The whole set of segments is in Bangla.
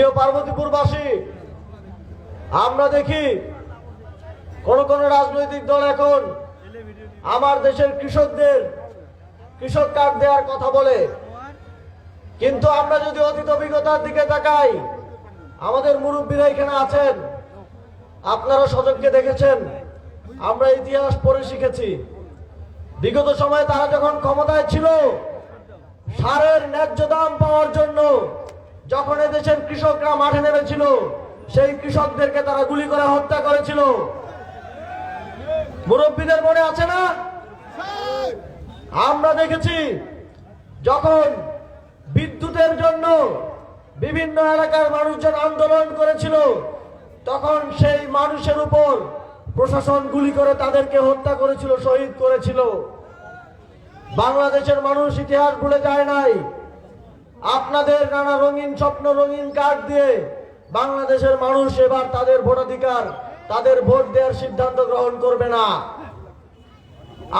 প্রিয় পার্বতীপুরবাসী, আমরা দেখি কোন কোন রাজনৈতিক দল এখন আমার দেশের কৃষকদের কৃষক কার্ড দেওয়ার কথা বলে, কিন্তু আমরা যদি অতীত অভিজ্ঞতার দিকে তাকাই, আমাদের মুরব্বীরা এখানে আছেন, আপনারা সজগকে দেখেছেন, আমরা ইতিহাস পড়ে শিখেছি। বিগত সময়ে তারা যখন ক্ষমতায় ছিল, সারের ন্যায্য দাম পাওয়ার জন্য যখন এদেশের কৃষকরা মাঠে নেমেছিল, সেই কৃষকদেরকে তারা গুলি করে হত্যা করেছিল। মুরব্বীদের মনে আছে না? আমরা দেখেছি যখন বিদ্যুতের জন্য বিভিন্ন এলাকার মানুষজন আন্দোলন করেছিল, তখন সেই মানুষের উপর প্রশাসন গুলি করে তাদেরকে হত্যা করেছিল, শহীদ করেছিল। বাংলাদেশের মানুষ ইতিহাস ভুলে যায় নাই। আপনাদের নানা রঙিন স্বপ্ন, রঙিন কার্ড দিয়ে বাংলাদেশের মানুষ এবার তাদের ভোটাধিকার, তাদের ভোট দেওয়ার সিদ্ধান্ত গ্রহণ করবে না।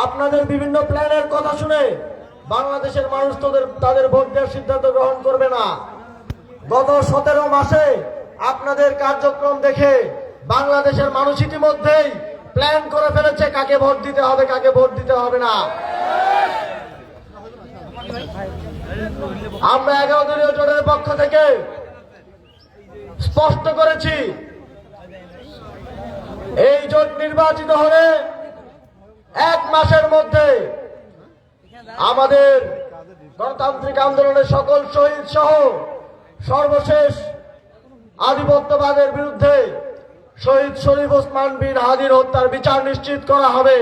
আপনাদের বিভিন্ন প্ল্যানের কথা শুনে বাংলাদেশের মানুষ তাদের ভোট দেওয়ার সিদ্ধান্ত গ্রহণ করবে না। গত 17 মাসে আপনাদের কার্যক্রম দেখে বাংলাদেশের মানুষ ইতিমধ্যেই প্ল্যান করে ফেলেছে কাকে ভোট দিতে হবে, কাকে ভোট দিতে হবে না। আমরা 11 দলীয় জোটের পক্ষ থেকে স্পষ্ট করেছি, এই জোট নির্বাচিত হলে 1 মাসের মধ্যে আমাদের গণতান্ত্রিক আন্দোলনের সকল শহীদ সহ সর্বশেষ আধিপত্যবাদের বিরুদ্ধে শহীদ শরীফ ওসমান বিন হাদির হত্যার বিচার নিশ্চিত করা হবে।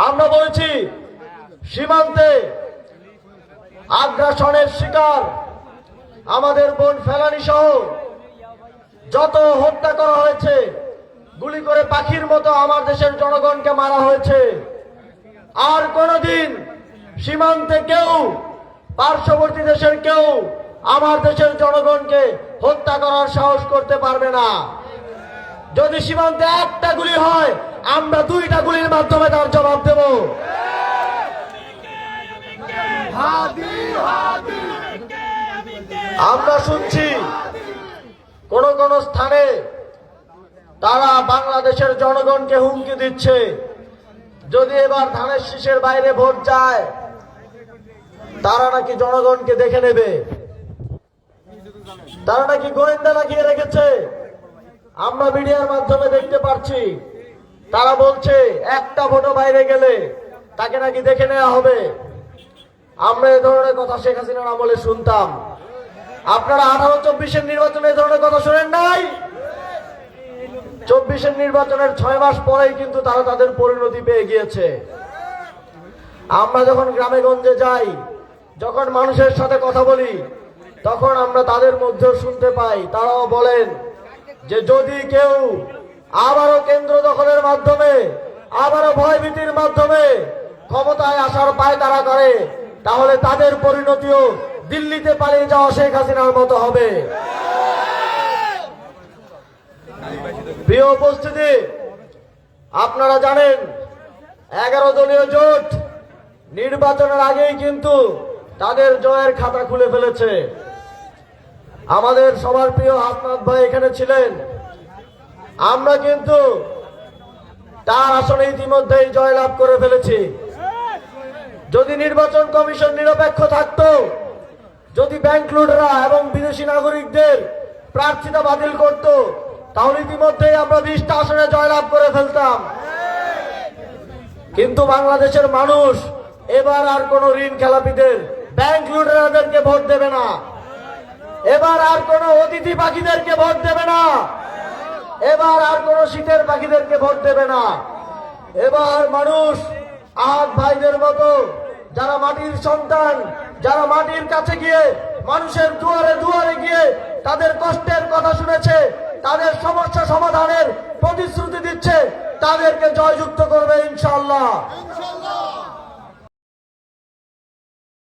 আমরা বলেছি, সীমান্তে আগ্রাসনের শিকার আমাদের বোন ফেলানি সহ যত হত্যা করা হয়েছে, গুলি করে পাখির মতো আমার দেশের জনগণকে মারা হয়েছে, আর কোনদিন সীমান্তে কেউ, পার্শ্ববর্তী দেশের কেউ আমার দেশের জনগণকে হত্যা করার সাহস করতে পারবে না। যদি সীমান্তে একটা গুলি হয়, আমরা 2টা গুলির মাধ্যমে তার জবাব দেব। আমরা শুনছি কোন কোন স্থানে তারা বাংলাদেশের জনগণকে হুমকি দিচ্ছে, যদি এবার ধানের শীষের বাইরে ভোট যায়, তারা নাকি জনগণকে দেখে নেবে, তারা নাকি গোয়েন্দা লাগিয়ে রেখেছে। আমরা মিডিয়ার মাধ্যমে দেখতে পাচ্ছি, তারা বলছে একটা ভোটও বাইরে গেলে তাকে নাকি দেখে নেওয়া হবে। আমরা এ ধরনের কথা শেখ হাসিনার আমলে শুনতাম। আপনারা 18-24-এর নির্বাচনে এ ধরনের কথা শোনেন নাই? 24-এর নির্বাচনের 6 মাস পরেই কিন্তু তারা তাদের পরিণতি পেয়ে গিয়েছে। আমরা যখন গ্রামে গঞ্জে যাই, যখন মানুষের সাথে কথা বলি, তখন আমরা তাদের মধ্যেও শুনতে পাই, তারাও বলেন যে যদি কেউ আবারও কেন্দ্র দখলের মাধ্যমে, আবারও ভয়ভীতির মাধ্যমে ক্ষমতায় আসার পায়তারা করে, তাহলে তাদের পরিণতিও দিল্লিতে পালিয়ে যাওয়া শেখ হাসিনার মতো হবে। প্রিয় উপস্থিতি, আপনারা জানেন 11 দলীয় জোট নির্বাচনের আগেই কিন্তু তাদের জয়ের খাতা খুলে ফেলেছে। আমাদের সবার প্রিয় হাসনাত ভাই এখানে ছিলেন, আমরা কিন্তু তার আসনে ইতিমধ্যেই জয়লাভ করে ফেলেছি। যদি নির্বাচন কমিশন নিরপেক্ষ থাকতো, যদি ব্যাংক লুটেরা এবং বিদেশি নাগরিকদের প্রার্থিতা বাতিল করত, তাহলে ইতিমধ্যেই আমরা 20টা আসনে জয়লাভ করে ফেলতাম। কিন্তু বাংলাদেশের মানুষ এবার আর কোন ঋণ খেলাপিদের, ব্যাংক লুটেরাদেরকে ভোট দেবে না। এবার আর কোন অতিথি পাখিদেরকে ভোট দেবে না। এবার আর কোন শীতের পাখিদেরকে ভোট দেবে না। এবার মানুষ আহাদ ভাইদের মতো, যারা মাটির সন্তান, যারা মাটির কাছে গিয়ে মানুষের দুয়ারে দুয়ারে গিয়ে তাদের কষ্টের কথা শুনেছে, তাদের সমস্যা সমাধানের প্রতিশ্রুতি দিচ্ছে, তাদেরকে জয়যুক্ত করবে ইনশাআল্লাহ।